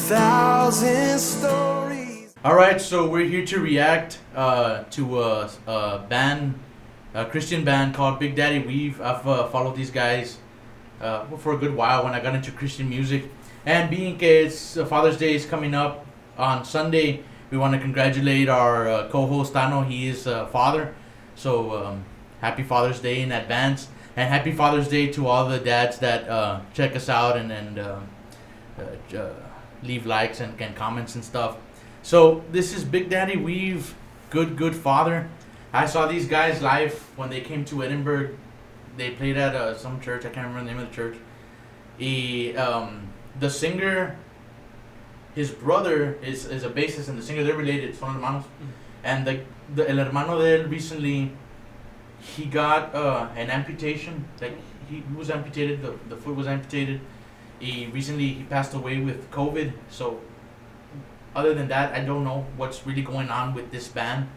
thousand stories. All right, so we're here to react to a band, a Christian band called Big Daddy Weave. I've followed these guys for a good while when I got into Christian music. And being it's Father's Day is coming up on Sunday, we want to congratulate our co-host Tano. He is a father, so happy Father's Day in advance, and happy Father's Day to all the dads that check us out and leave likes and comments and stuff. So this is Big Daddy Weave, good father. I saw these guys live when they came to Edinburgh. They played at some church. I can't remember the name of the church. The singer, his brother is a bassist, and the singer, they're related, son hermanos. And el hermano de él recently, he got an amputation. Like he was amputated, the foot was amputated. He passed away with COVID. So other than that, I don't know what's really going on with this band.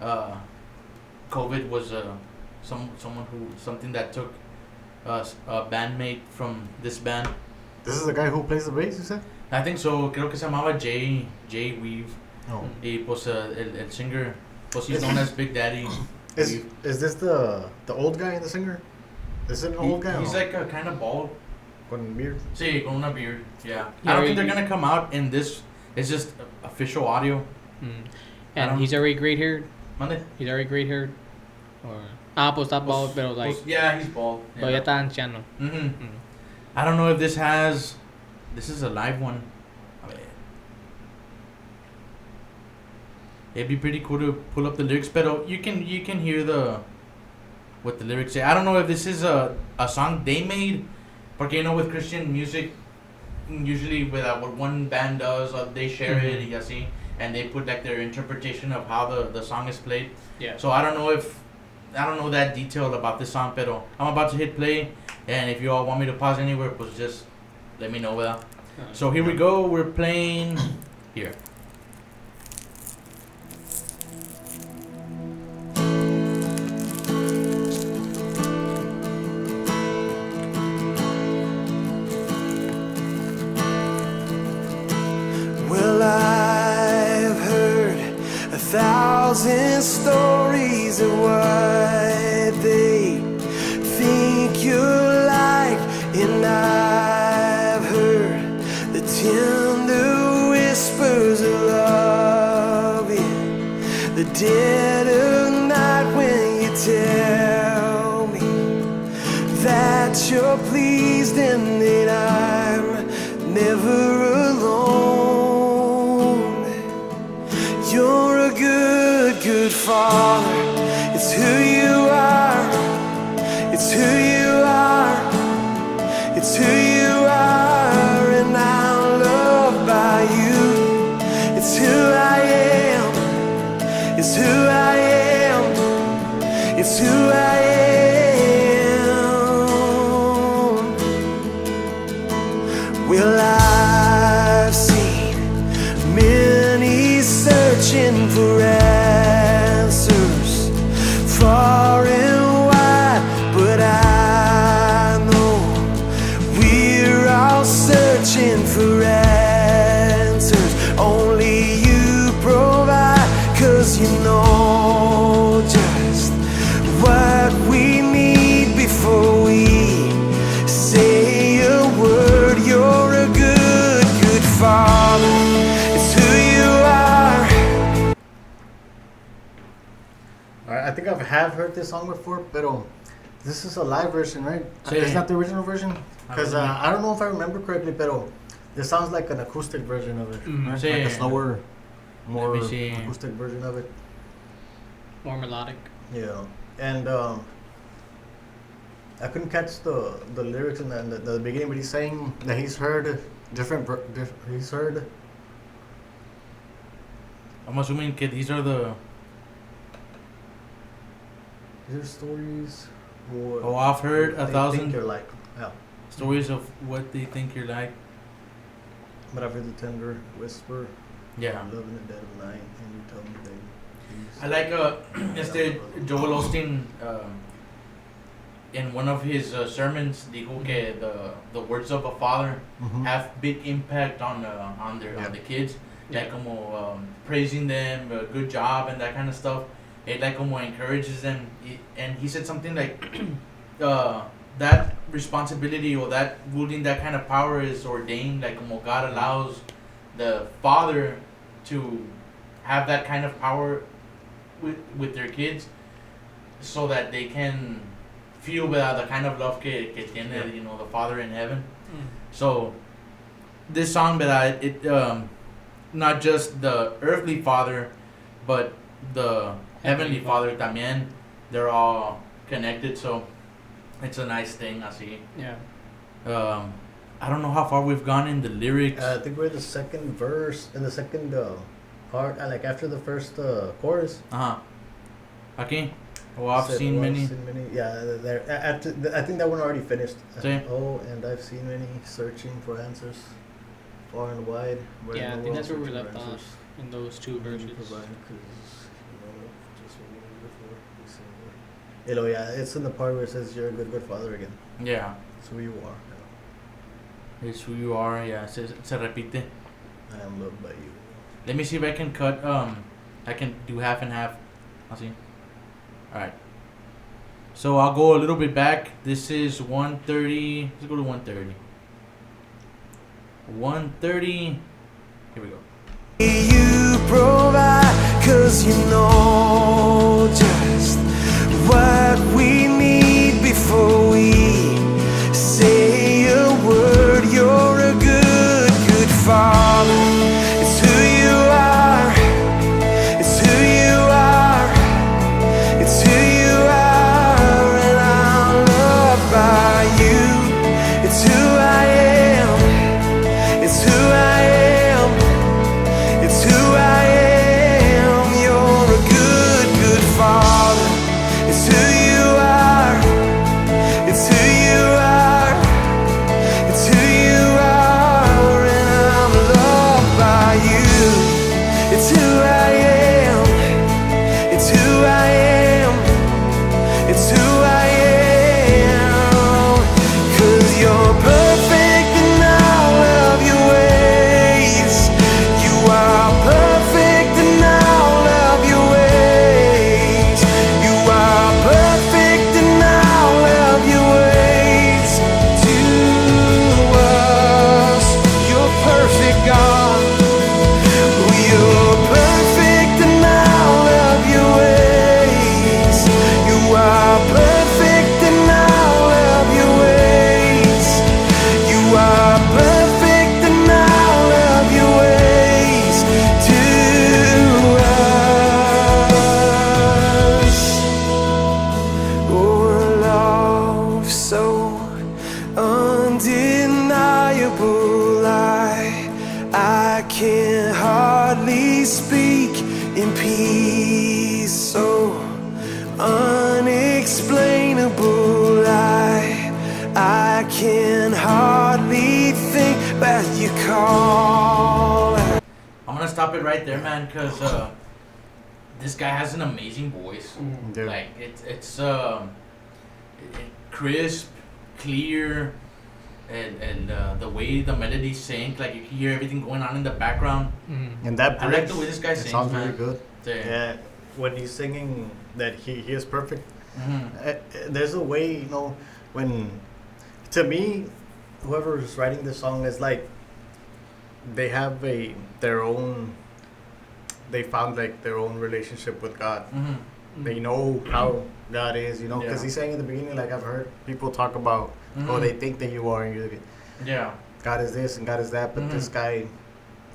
COVID was something that took a bandmate from this band. This is the guy who plays the bass, you said? I think so. Creo que se llamaba Jay Weave. Oh. Y pues el singer, pues he's known as Big Daddy. Is this the old guy, the singer? Is it an old guy? He's like kind of bald. Con beard? Sí, con una beard. Yeah. I don't think they're gonna come out in this. It's just official audio. And he's already gray haired. Mande? He's already gray haired. Pues está bald, pero like. Yeah, he's bald. Pero ya está anciano. I don't know if this has. This is a live one. It'd be pretty cool to pull up the lyrics, but you can hear what the lyrics say. I don't know if this is a song they made, porque you know with Christian music, usually with what one band does, they share it, y así, and they put like their interpretation of how the song is played. Yeah. So I don't know that detail about this song, pero I'm about to hit play, and if you all want me to pause anywhere, pues just let me know that. So here we go. We're playing here. Well, I've heard 1,000 stories of what they think you're like, and I've heard the tender whispers of love in the dead of night when you tell me that you're pleased and that I'm never alone. You're a good father. It's who you are. It's who you are. It's who you are, and I'm loved by you. It's who I am. It's who I am. It's who I am. Well, I've seen many searching for answers far and wide, but I know we're all searching for answers. Only you provide, 'cause you know just what we need before we say a word. You're a good father. It's who you are. Alright, I think I have heard this song before, but this is a live version, right? Sí. It's not the original version? Because I don't know if I remember correctly, but this sounds like an acoustic version of it. Right? Sí. Like a slower, more Let me see. acoustic version of it. More melodic. Yeah. And I couldn't catch the lyrics in the beginning, but he's saying that he's heard he's heard. I'm assuming que these are the. These are stories. Oh, I've heard they 1,000 think you're like, yeah. stories of what they think you're like. But I've heard the tender whisper. Yeah. Love in the dead of night, and you tell me that. I like Joel Osteen in one of his sermons, dijo que the words of a father Mhm. have big impact on the kids. Yeah. Like como praising them, good job, and that kind of stuff. It like como encourages them. And he said something like, that responsibility or that wielding that kind of power is ordained. Like como God allows the father to have that kind of power with their kids, so that they can feel the kind of love que tiene, the Father in heaven. So this song, but it not just the earthly Father, but the heavenly Father también. They're all connected, so it's a nice thing. Así. Yeah. I don't know how far we've gone in the lyrics. I think we're in the second verse, in the second part, like after the first chorus. Aquí. Well, I've Said, seen "Oh, many. Yeah, there. After, I think that one already finished. Sí. Oh, and I've seen many searching for answers, far and wide. where Yeah, I no think one that's where we searching left for off answers. in those two verses. Provide, 'cause, just what we did before, we say that. You know, yeah, it's in the part where it says you're a good father again. Yeah. It's who you are. It's who you are. Yeah. Se repite. I am loved by you. Let me see if I can cut. I can do half and half. I'll see. All right. So I'll go a little bit back. This is 130. Let's go to 130. 130. Here we go. You provide, 'cause you know just what we need before we say a word. You're a good father. It's who you are. It's who you are. It's who you are, and I'm loved by you. It's who I am. It's who I am. It's who I am. You're a good father. It's who you are. It's who you are. It's who you are, and I'm loved by you. It's who I am. It's who I am. It's who I am. 'Cause you're perfect in all of your ways. You are perfect in all of your ways. You are perfect in all of your ways to us. You're perfect, God. You're perfect in all of your ways. You are perfect in all of your ways. You are perfect in all of your ways to us. Oh, love so undeniable. I can hardly speak in peace. So unexplainable. I can hardly think, but you call. I'm gonna stop it right there, man, because this guy has an amazing voice. Dude. Like it's crisp, clear, and the way the melodies sync, like you can hear everything going on in the background. And that I bridge, like the way this guy it sings, sounds man. really good. Yeah. Yeah, when he's singing that he is perfect. Mhm. There's a way, when, to me, whoever is writing this song is like, they have their own, they found like their own relationship with God. Mhm. They know how God is, because Yeah. he's saying in the beginning, like I've heard people talk about, Mhm. they think that you are, and you're like, Yeah. God is this and God is that, but this Mhm. guy,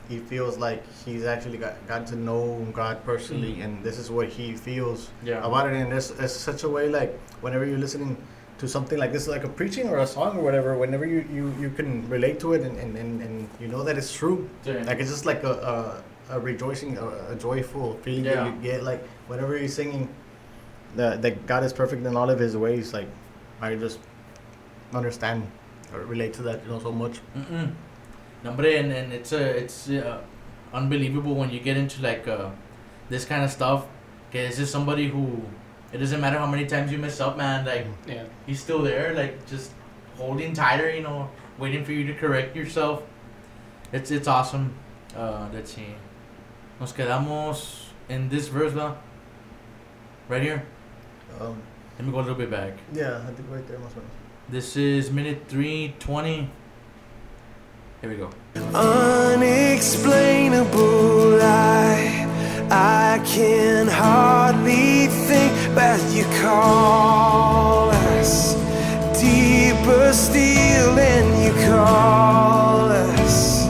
he feels like he's actually gotten to know God personally, Mhm. and this is what he feels Yeah. about it. And there's such a way, like whenever you're listening to something like this, like a preaching or a song or whatever, whenever you can relate to it and you know that it's true, Yeah. like it's just like a rejoicing, a joyful feeling that Yeah. you get, like whenever you're singing that God is perfect in all of his ways. Like I just understand or relate to that, so much. Mm-mm. No, but and it's unbelievable when you get into like this kind of stuff. Okay, this is somebody who It doesn't matter how many times you mess up, man. Like Yeah. he's still there, like just holding tighter, you know, waiting for you to correct yourself. It's awesome. Let's see. Nos quedamos in this verse, ¿no? Right here. Um, Let me go a little bit back. yeah, I think right there, más o menos. This is minute 3:20. Here we go. Unexplainable, I can hardly think, but you call us deeper still, and you call us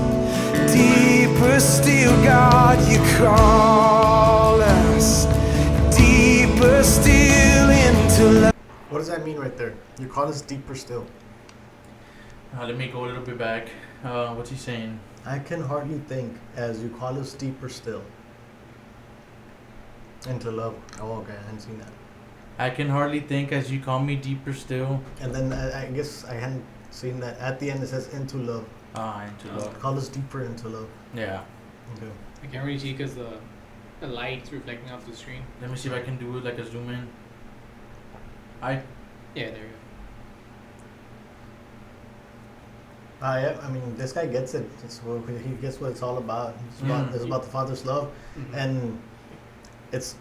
deeper still, God, you call us deeper still into love. What does that mean right there? You call us deeper still. Let me go a little bit back. What's he saying? I can hardly think as you call us deeper still. Into love. Oh, okay, I hadn't seen that. I can hardly think as you call me deeper still. And then I guess I hadn't seen that. At the end it says into love. Into love. Call us deeper into love. Yeah. Okay. I can't really see because the light's reflecting off the screen. Let me see if I can do it like a zoom in. Yeah, there you Yeah, I mean, this guy gets it. He gets what it's all about. It's about the Father's love, go. Mhm. and it's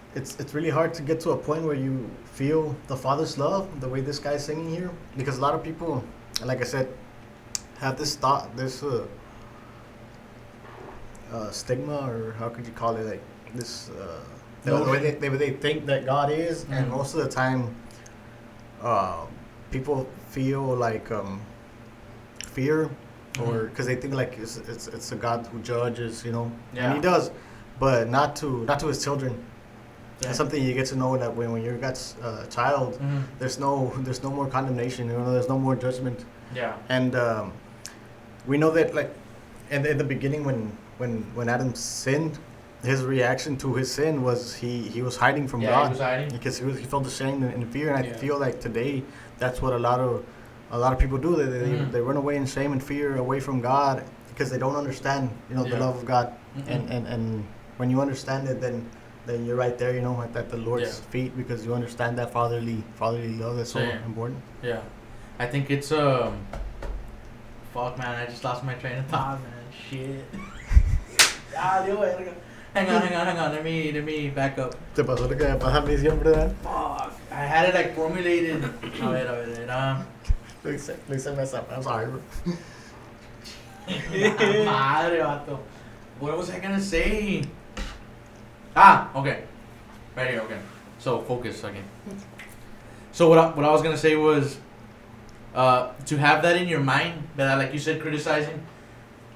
really hard to get to a point where you feel the Father's love the way this guy's singing here, because a lot of people, like I said, have this thought, this stigma, or how could you call it, like this the way they think that God is, and most of the time, people feel like fear, or because they think like it's a God who judges, you know, and He does, but not to his children. Yeah. That's something you get to know, that when you're God's child, Mhm. there's no more condemnation, you know, there's no more judgment, Yeah. and we know that, like, in the beginning when Adam sinned, his reaction to his sin was he was hiding from Yeah, God, he was hiding. because he felt ashamed and fear, and I Yeah. feel like today that's what a lot of people do. They run away in shame and fear away from God because they don't understand, you know, the Yeah. love of God. Mhm. And when you understand it, then you're right there, you know, at the Lord's Yeah. feet, because you understand that fatherly love that's so Yeah. important. Yeah. I think it's fuck, man, I just lost my train of thought, man. Shit. Hang on. Let me back up. Te pasó lo que me pasa a mí siempre, ¿verdad? Fuck. I had it like formulated. A ver. Please mess up. I'm sorry, bro. Madre, vato. What was I gonna say? Okay. Right here, okay. So, focus again. So, what I was gonna say was, to have that in your mind, that, like you said, criticizing,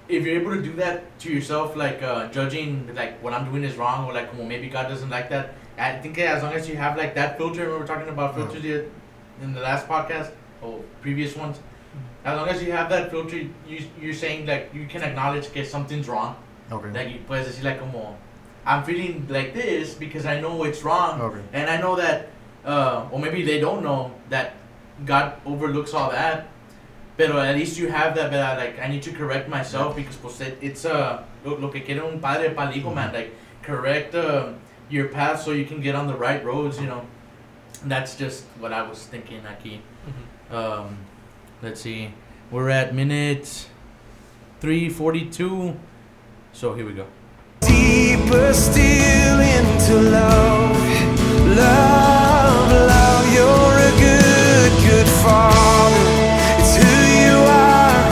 if you're able to do that to yourself, like, judging, like, what I'm doing is wrong, or, like, well, maybe God doesn't like that, I think as long as you have, like, that filter, we were talking about filters in the last podcast, or previous ones, as long as you have that filter, you're saying, like, you can acknowledge que something's wrong. Okay. Like, you puedes decir, like, como, I'm feeling like this because I know it's wrong. Okay. And I know that, or maybe they don't know that God overlooks all that. Pero at least you have that, like, I need to correct myself because pues, it's lo que quiere un padre para el hijo, man. Like, correct your path so you can get on the right roads, you know. And that's just what I was thinking aquí. Mhm. Let's see. We're at minute 3:42. So here we go. Deeper still into love, love, you're a good father. It's who you are,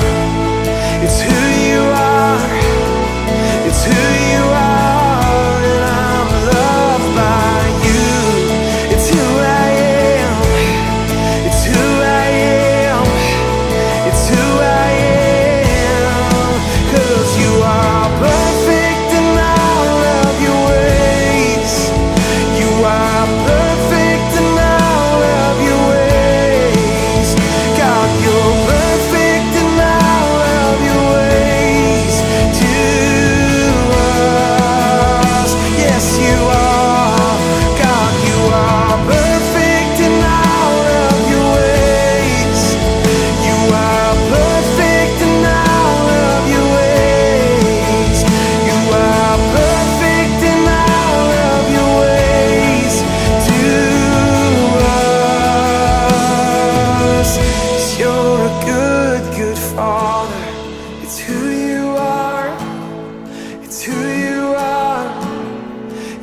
it's who you are, it's who you are, and I'm loved by you. It's who I am, it's who I am, it's who I am, 'cause you are perfect in all of your ways. You are perfect.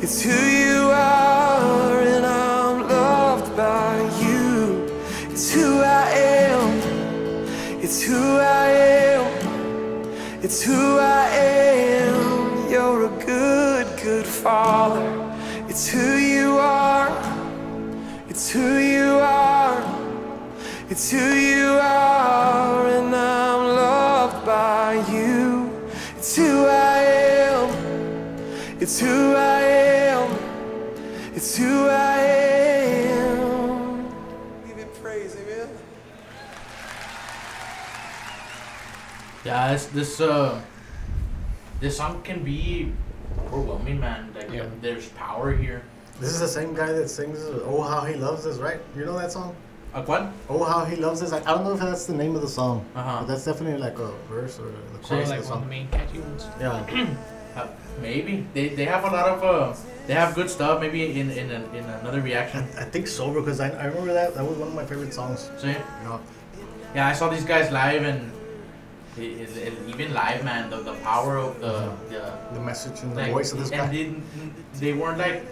It's who you are, and I'm loved by you. It's who I am. It's who I am. It's who I am. You're a good, good father. It's who you are. It's who you are. It's who you are, and I'm loved by you. It's who I am. It's who I am. It's who I am. Give it praise, amen. Yeah, this song can be overwhelming, man. Like Yeah. there's power here. This is the same guy that sings "Oh How He Loves Us," right? You know that song? What? "Oh How He Loves Us." I don't know if that's the name of the song, Uh-huh. but that's definitely like a verse or the So chorus like of the one of song. the main catchy ones. Yeah. Maybe they have a lot of they have good stuff. Maybe in another reaction. I think so, because I remember that was one of my favorite songs. See? You know, Yeah, I saw these guys live, and even live, man, the power of the the message and the like, voice of this and guy. they weren't like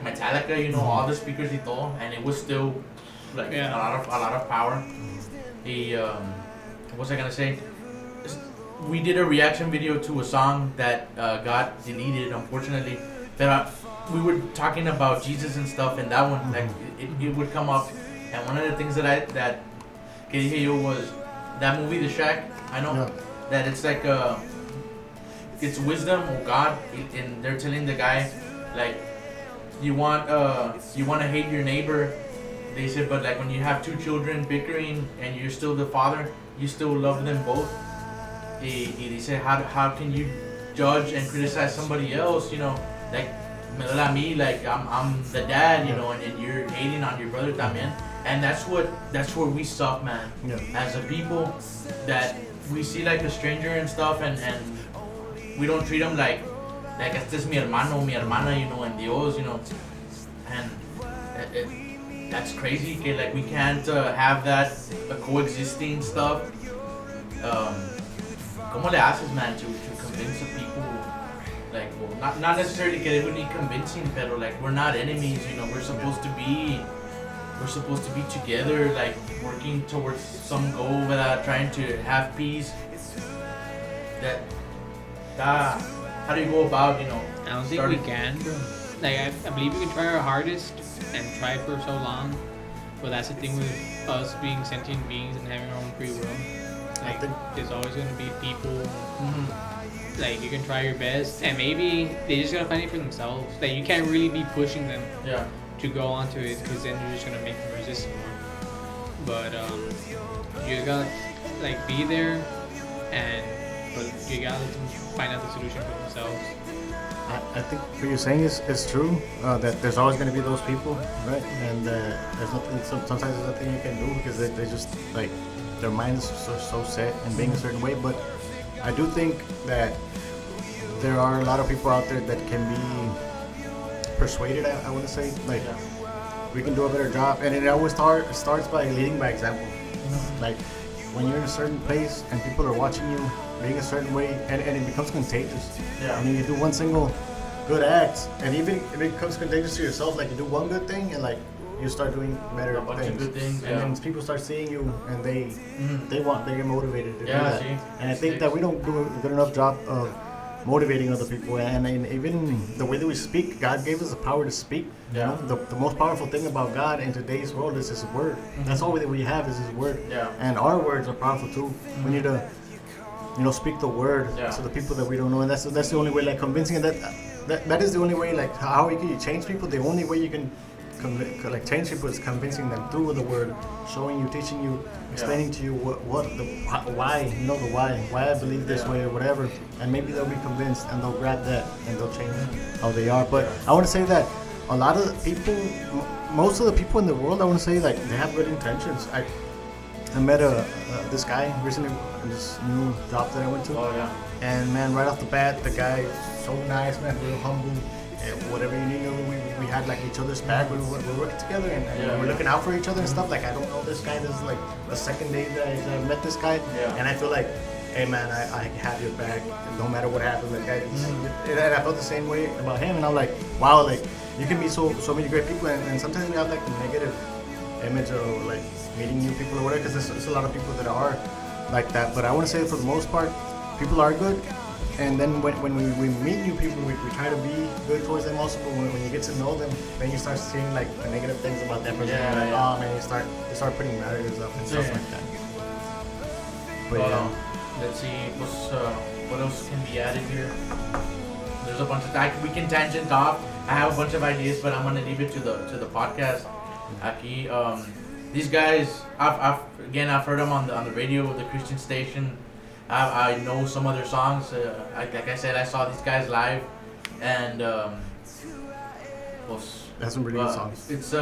Metallica, you know, all the speakers he told, and it was still like Yeah. a lot of power. He what was I gonna say? We did a reaction video to a song that got deleted, unfortunately. But we were talking about Jesus and stuff, and that one, like, it would come up. And one of the things that que dije yo was that movie, The Shack. I know Yeah. that it's like it's wisdom of God, and they're telling the guy, like, you want to hate your neighbor. They said, but like when you have two children bickering and you're still the father, you still love them both. They said, how can you judge and criticize somebody else? You know, like me duele a mí, like I'm the dad, you know, and you're hating on your brother también. And that's where we suck, man. Yeah. As a people, that we see like a stranger and stuff, and we don't treat them like este es mi hermano, mi hermana, you know, and Dios, you know, and that's crazy. Okay, like we can't have that coexisting stuff. ¿Cómo le haces, man, to convince the people? Like, well, not necessarily que we need convincing, but like we're not enemies, you know. We're supposed to be together, like working towards some goal without trying to have peace. How do you go about, you know? I don't think we can, bro. Like I believe we can try our hardest and try for so long, but that's the thing with us being sentient beings and having our own free will. Like there's always gonna be people. Mm-hmm. Like you can try your best, and maybe they just gotta find it for themselves. Like you can't really be pushing them Yeah. to go onto it, because then you're just gonna make them resist more. But you just gotta like be there, but you gotta let them find out the solution for themselves. I think what you're saying is true. That there's always going to be those people, right? And there's nothing. Sometimes there's nothing you can do because they just like their mind is so set in being a certain way. But I do think that there are a lot of people out there that can be persuaded. I want to say, like, we can do a better job, and it always starts by leading by example. Like when you're in a certain place and people are watching you being a certain way, and it becomes contagious. Yeah. I mean, you do one single good act, and even it becomes contagious to yourself. Like you do one good thing, and like you start doing better A bunch of things. good things, and yeah. then people start seeing you, and they get motivated to do Yeah, that. see, And I think that we don't do a good enough job of motivating other people, and even the way that we speak. God gave us the power to speak. Yeah. You know? The most powerful thing about God in today's world is His word. That's all that we have is His word. Yeah. And our words are powerful too. We need to, speak the word Yeah. to the people that we don't know, and that's the only way. Like convincing, and that is the only way. Like how you can change people. The only way you can change people is convincing them through the word, showing you, teaching you, explaining to you why I believe this way or whatever, and maybe they'll be convinced and they'll grab that and they'll change how they are. But I want to say that a lot of the people, most of the people in the world, I want to say, like, they have good intentions. I met this guy recently in this new job that I went to. Oh yeah. And man, right off the bat, the guy is so nice, man, real humble. And whatever you need, we had like each other's back. We were working together, and we're looking out for each other and stuff. Like I don't know this guy. This is like the second day that I met this guy, Yeah. and I feel like hey man, I have your back no matter what happens. Like, and I felt the same way about him, and I'm like, wow, like you can meet so many great people, and sometimes we have like the negative image of like meeting new people or whatever, because there's a lot of people that are like that. But I want to say for the most part, people are good. And then when we meet new people, we try to be good towards them also. But when you get to know them, then you start seeing like the negative things about that person. Yeah, like, yeah. oh man, you start putting barriers up and stuff Yeah. like that. But Well, yeah. let's see what else can be added here. There's a bunch of we can tangent off. I have a bunch of ideas, but I'm gonna leave it to the podcast. Aquí, these guys, I've heard them on the radio, the Christian station. I know some of their songs. Like I said, I saw these guys live, and That's some really good songs. It's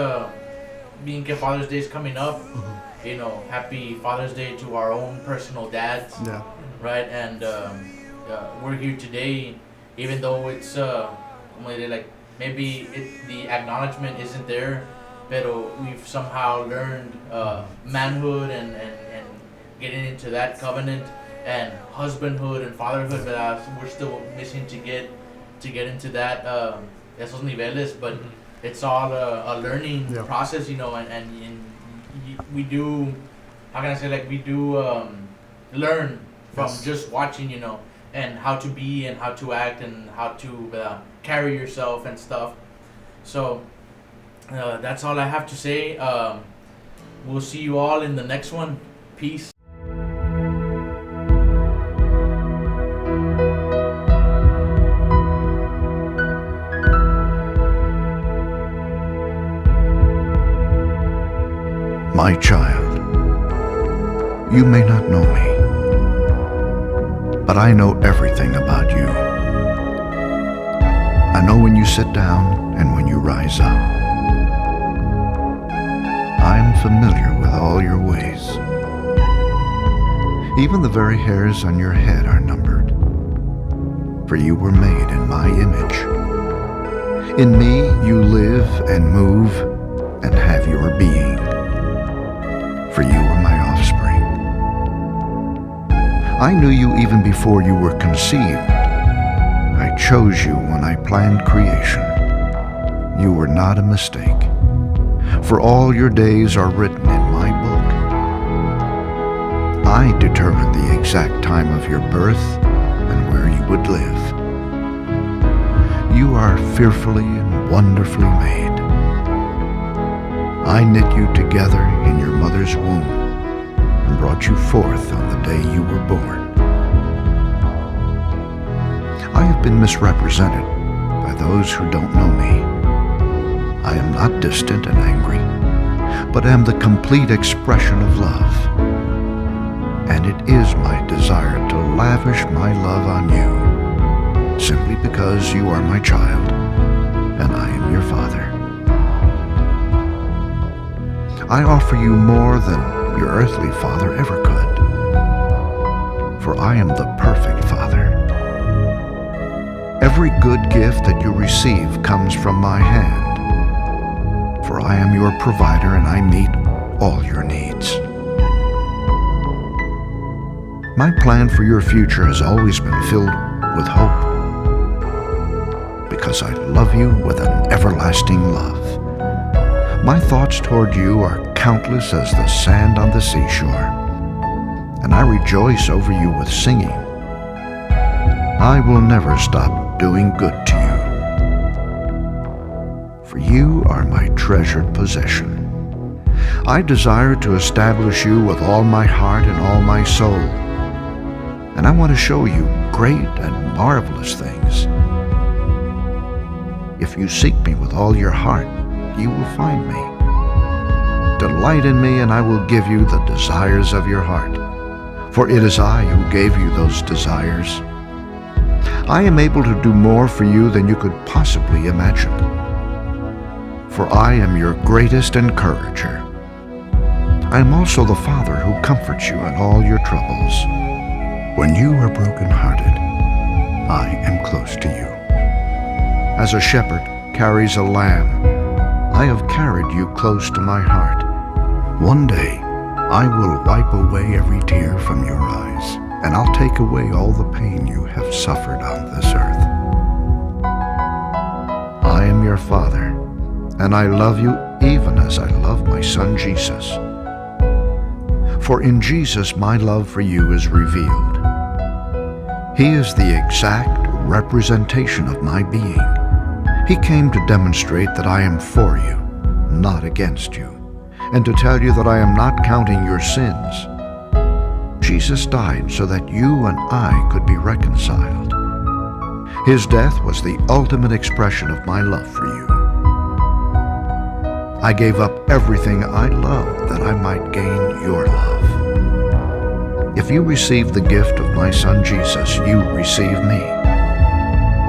being que Father's Day is coming up. You know, happy Father's Day to our own personal dads. Yeah. Right, and we're here today, even though it's like maybe the acknowledgement isn't there, but we've somehow learned manhood and getting into that covenant and husbandhood and fatherhood, but we're still missing to get into that esos niveles, but it's all a learning process, you know, and we do, how can I say, like we do learn from just watching, you know, and how to be and how to act and how to carry yourself and stuff. So that's all I have to say. We'll see you all in the next one. Peace. My child, you may not know me, but I know everything about you. I know when you sit down and when you rise up. I am familiar with all your ways. Even the very hairs on your head are numbered, for you were made in my image. In me you live and move and have your being, for you are my offspring. I knew you even before you were conceived. I chose you when I planned creation. You were not a mistake, for all your days are written in my book. I determined the exact time of your birth and where you would live. You are fearfully and wonderfully made. I knit you together in your mother's womb and brought you forth on the day you were born. I have been misrepresented by those who don't know me. I am not distant and angry, but am the complete expression of love. And it is my desire to lavish my love on you, simply because you are my child and I am your father. I offer you more than your earthly father ever could, for I am the perfect father. Every good gift that you receive comes from my hand, for I am your provider and I meet all your needs. My plan for your future has always been filled with hope, because I love you with an everlasting love. My thoughts toward you are countless as the sand on the seashore, and I rejoice over you with singing. I will never stop doing good to you, for you are my treasured possession. I desire to establish you with all my heart and all my soul, and I want to show you great and marvelous things. If you seek me with all your heart, you will find me. Delight in me, and I will give you the desires of your heart, for it is I who gave you those desires. I am able to do more for you than you could possibly imagine, for I am your greatest encourager. I am also the Father who comforts you in all your troubles. When you are brokenhearted, I am close to you. As a shepherd carries a lamb, I have carried you close to my heart. One day, I will wipe away every tear from your eyes, and I'll take away all the pain you have suffered on this earth. I am your Father, and I love you even as I love my Son Jesus. For in Jesus my love for you is revealed. He is the exact representation of my being. He came to demonstrate that I am for you, not against you, and to tell you that I am not counting your sins. Jesus died so that you and I could be reconciled. His death was the ultimate expression of my love for you. I gave up everything I loved that I might gain your love. If you receive the gift of my Son Jesus, you receive me,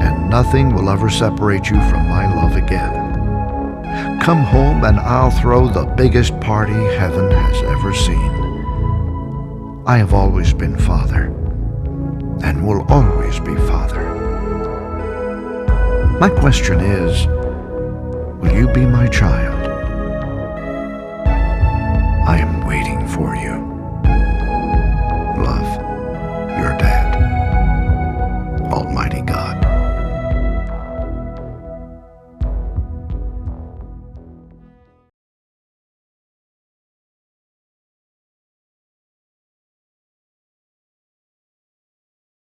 and nothing will ever separate you from my love again. Come home and I'll throw the biggest party heaven has ever seen. I have always been Father, and will always be Father. My question is, will you be my child? I am waiting for you.